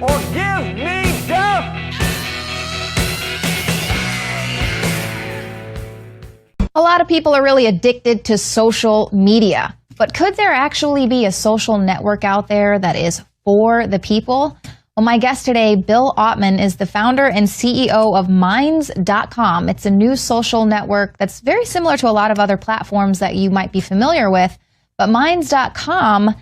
or give me death. A lot of people are really addicted to social media, but could there actually be a social network out there that is for the people? Well, my guest today, Bill Ottman, is the founder and CEO of Minds.com. It's a new social network that's very similar to a lot of other platforms that you might be familiar with, but Minds.com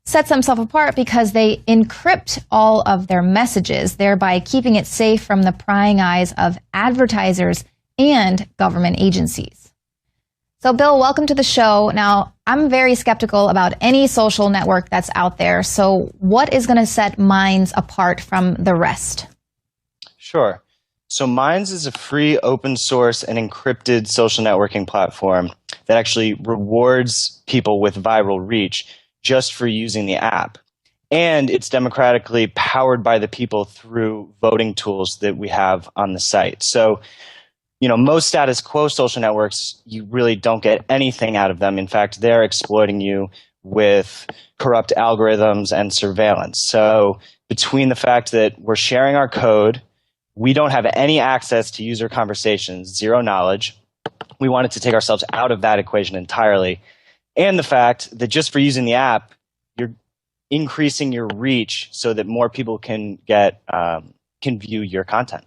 sets themselves apart because they encrypt all of their messages, thereby keeping it safe from the prying eyes of advertisers and government agencies. So, Bill, welcome to the show. Now, I'm very skeptical about any social network that's out there. So what is going to set Minds apart from the rest? Sure. So Minds is a free, open source, and encrypted social networking platform that actually rewards people with viral reach just for using the app. And it's democratically powered by the people through voting tools that we have on the site. So most status quo social networks, you really don't get anything out of them. In fact, they're exploiting you with corrupt algorithms and surveillance. So between the fact that we're sharing our code, we don't have any access to user conversations, zero knowledge. We wanted to take ourselves out of that equation entirely. And the fact that just for using the app, you're increasing your reach so that more people can view your content.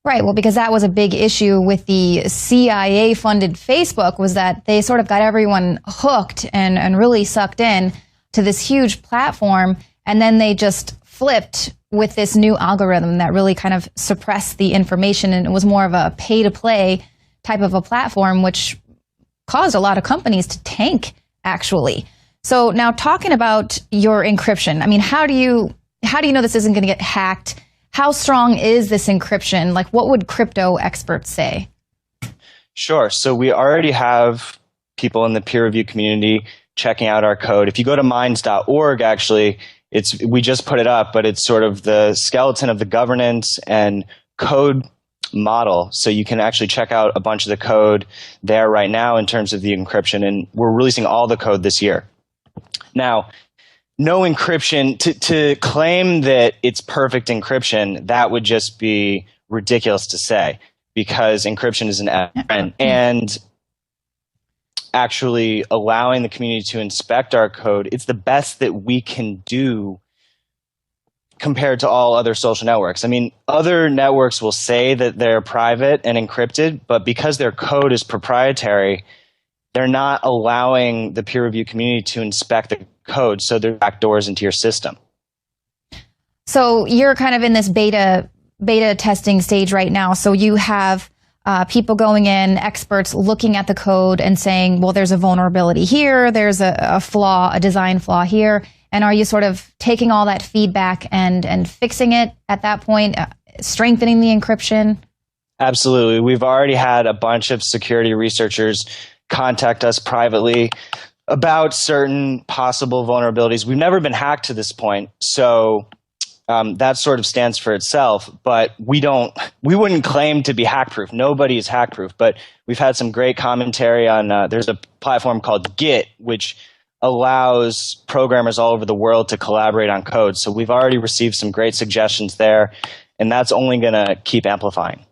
Right. Well, because that was a big issue with the CIA-funded Facebook, was that they sort of got everyone hooked and really sucked in to this huge platform. And then they just flipped with this new algorithm that really kind of suppressed the information. And it was more of a pay-to-play type of a platform, which caused a lot of companies to tank, actually. So now talking about your encryption, I mean, how do you know this isn't going to get hacked? How strong is this encryption? Like, what would crypto experts say? Sure. So we already have people in the peer review community checking out our code. If you go to minds.org, actually, we just put it up, but it's sort of the skeleton of the governance and code model. So you can actually check out a bunch of the code there right now in terms of the encryption. And we're releasing all the code this year. Now, no encryption, to claim that it's perfect encryption, that would just be ridiculous to say, because encryption is an error. And actually allowing the community to inspect our code, it's the best that we can do compared to all other social networks. I mean, other networks will say that they're private and encrypted, but because their code is proprietary, they're not allowing the peer review community to inspect the code, so they're backdoors into your system. So you're kind of in this beta testing stage right now. So you have people going in, experts looking at the code and saying, well, there's a vulnerability here, there's a flaw, a design flaw here. And are you sort of taking all that feedback and fixing it at that point, strengthening the encryption? Absolutely. We've already had a bunch of security researchers contact us privately about certain possible vulnerabilities. We've never been hacked to this point, so that sort of stands for itself. But we wouldn't claim to be hack-proof. Nobody is hack-proof. But we've had some great commentary on. There's a platform called Git, which allows programmers all over the world to collaborate on code. So we've already received some great suggestions there, and that's only going to keep amplifying.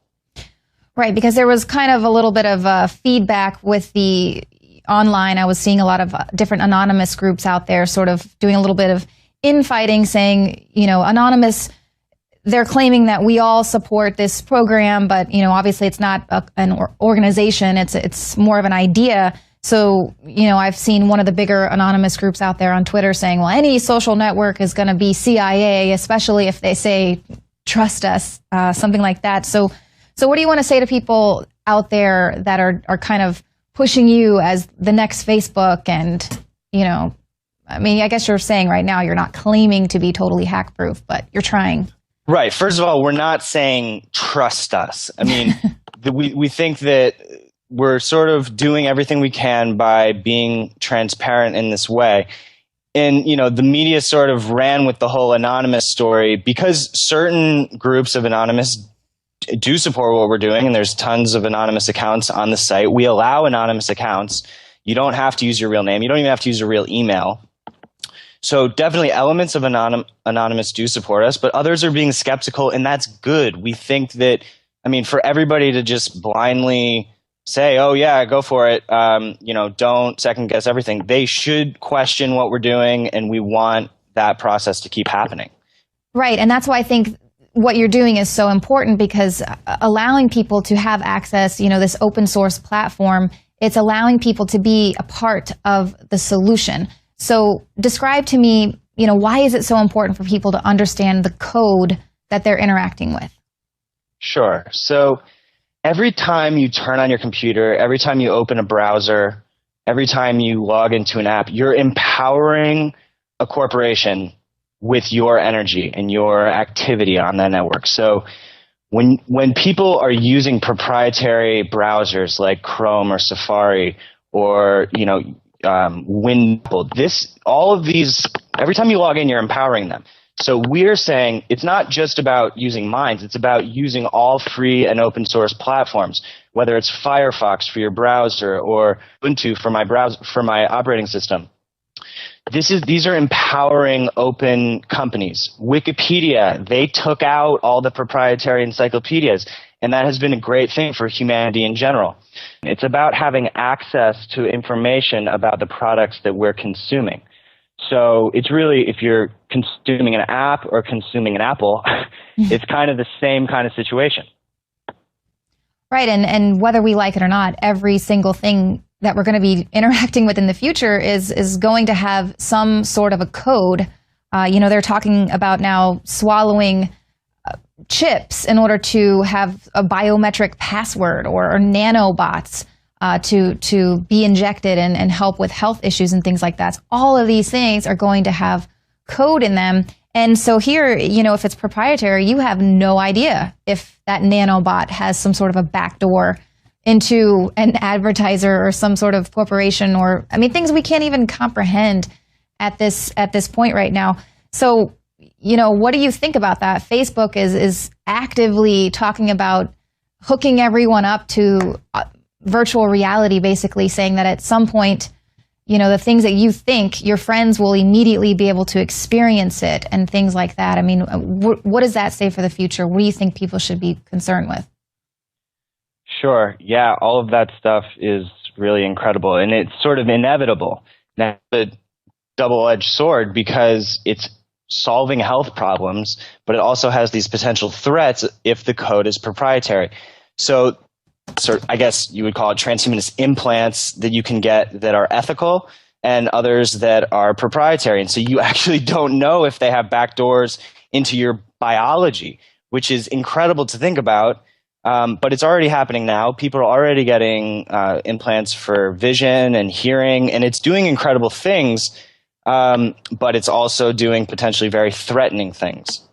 Right, because there was kind of a little bit of feedback with the online. I was seeing a lot of different anonymous groups out there sort of doing a little bit of infighting, saying, anonymous, they're claiming that we all support this program, but, obviously it's not an organization. It's more of an idea. So, I've seen one of the bigger anonymous groups out there on Twitter saying, well, any social network is going to be CIA, especially if they say, trust us, something like that. So what do you want to say to people out there that are kind of pushing you as the next Facebook? And, I guess you're saying right now you're not claiming to be totally hack-proof, but you're trying. Right. First of all, we're not saying trust us. I mean, we think that we're sort of doing everything we can by being transparent in this way. And, the media sort of ran with the whole anonymous story because certain groups of anonymous do support what we're doing, and there's tons of anonymous accounts on the site. We allow anonymous accounts. You don't have to use your real name. You don't even have to use a real email. So definitely elements of anonymous do support us, but others are being skeptical, and that's good. We think that, I mean, for everybody to just blindly say, "Oh yeah, go for it," don't second guess everything. They should question what we're doing, and we want that process to keep happening. Right, and that's why I think what you're doing is so important, because allowing people to have access, this open source platform, it's allowing people to be a part of the solution. So describe to me, why is it so important for people to understand the code that they're interacting with? Sure. So every time you turn on your computer, every time you open a browser, every time you log into an app, you're empowering a corporation with your energy and your activity on that network. So when people are using proprietary browsers like Chrome or Safari or all of these, every time you log in, you're empowering them. So we're saying it's not just about using Minds, it's about using all free and open source platforms, whether it's Firefox for your browser or Ubuntu for my operating system. These are empowering open companies. Wikipedia, they took out all the proprietary encyclopedias, and that has been a great thing for humanity in general. It's about having access to information about the products that we're consuming. So it's really, if you're consuming an app or consuming an apple, it's kind of the same kind of situation. Right, and whether we like it or not, every single thing that we're going to be interacting with in the future is going to have some sort of a code. They're talking about now swallowing chips in order to have a biometric password or nanobots to be injected and help with health issues and things like that. So all of these things are going to have code in them. And so here, if it's proprietary, you have no idea if that nanobot has some sort of a backdoor into an advertiser or some sort of corporation, or things we can't even comprehend at this point right now. So, what do you think about that? Facebook is actively talking about hooking everyone up to virtual reality, basically saying that at some point, the things that you think, your friends will immediately be able to experience it and things like that. What does that say for the future? What do you think people should be concerned with? Sure. Yeah, all of that stuff is really incredible, and it's sort of inevitable. Now, it's a double-edged sword because it's solving health problems, but it also has these potential threats if the code is proprietary. So I guess you would call it transhumanist implants that you can get that are ethical and others that are proprietary. And so you actually don't know if they have backdoors into your biology, which is incredible to think about. But it's already happening now. People are already getting implants for vision and hearing, and it's doing incredible things, but it's also doing potentially very threatening things.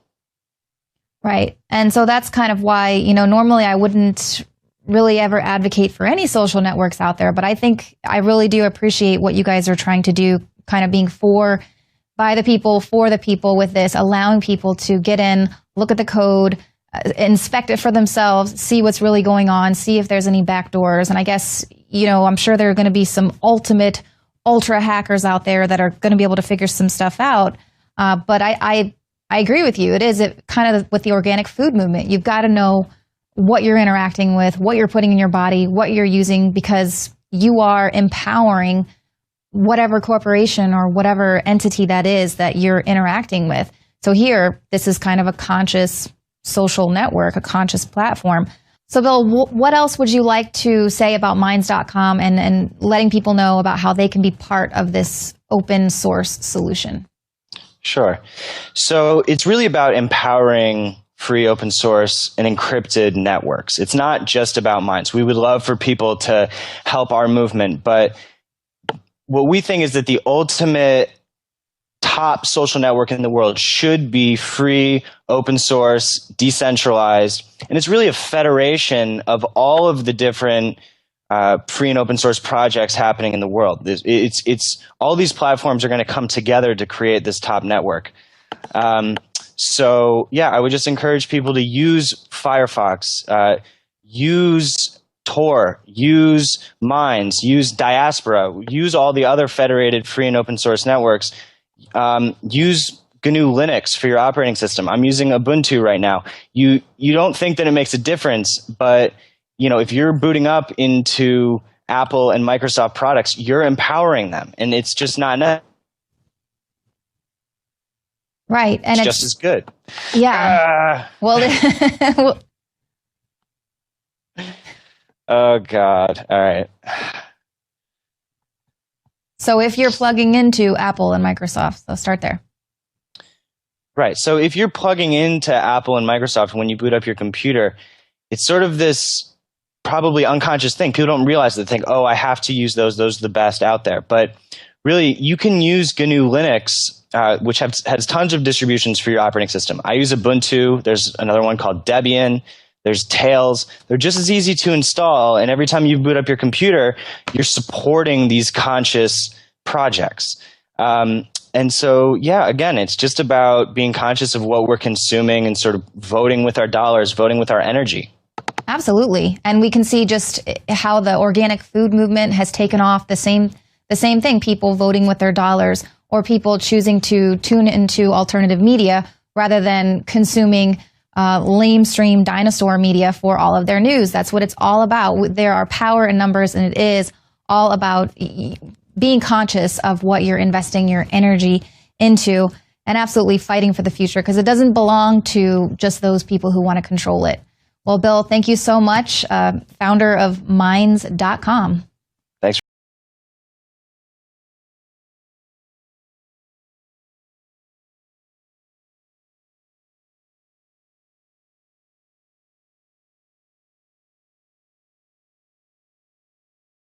Right. And so that's kind of why, normally I wouldn't really ever advocate for any social networks out there, but I think I really do appreciate what you guys are trying to do, kind of being by the people, for the people with this, allowing people to get in, look at the code, inspect it for themselves, see what's really going on, see if there's any backdoors. And I guess, I'm sure there are going to be some ultra hackers out there that are going to be able to figure some stuff out. But I agree with you. It is kind of with the organic food movement. You've got to know what you're interacting with, what you're putting in your body, what you're using, because you are empowering whatever corporation or whatever entity that is that you're interacting with. So here, this is kind of a conscious social network, a conscious platform. So Bill, what else would you like to say about Minds.com and letting people know about how they can be part of this open source solution? Sure. So it's really about empowering free open source and encrypted networks. It's not just about Minds. We would love for people to help our movement, but what we think is that the ultimate top social network in the world should be free, open source, decentralized, and it's really a federation of all of the different free and open source projects happening in the world. It's all these platforms are going to come together to create this top network. So yeah, I would just encourage people to use Firefox, use Tor, use Minds, use Diaspora, use all the other federated free and open source networks. use GNU Linux for your operating system. I'm using Ubuntu right now. You don't think that it makes a difference, but if you're booting up into Apple and Microsoft products, you're empowering them, and it's just not enough. Right, and it's just as good. Yeah. Well. Oh God! All right. So if you're plugging into Apple and Microsoft, so start there. Right. So if you're plugging into Apple and Microsoft when you boot up your computer, it's sort of this probably unconscious thing. People don't realize that. They think, oh, I have to use those. Those are the best out there. But really, you can use GNU Linux, which has tons of distributions for your operating system. I use Ubuntu. There's another one called Debian. There's Tails. They're just as easy to install. And every time you boot up your computer, you're supporting these conscious projects. And so, yeah, again, it's just about being conscious of what we're consuming and sort of voting with our dollars, voting with our energy. Absolutely. And we can see just how the organic food movement has taken off. The same thing, people voting with their dollars, or people choosing to tune into alternative media rather than consuming lamestream dinosaur media for all of their news. That's what it's all about. There are power in numbers, and it is all about being conscious of what you're investing your energy into, and absolutely fighting for the future, because it doesn't belong to just those people who want to control it. Well, Bill, thank you so much, founder of Minds.com.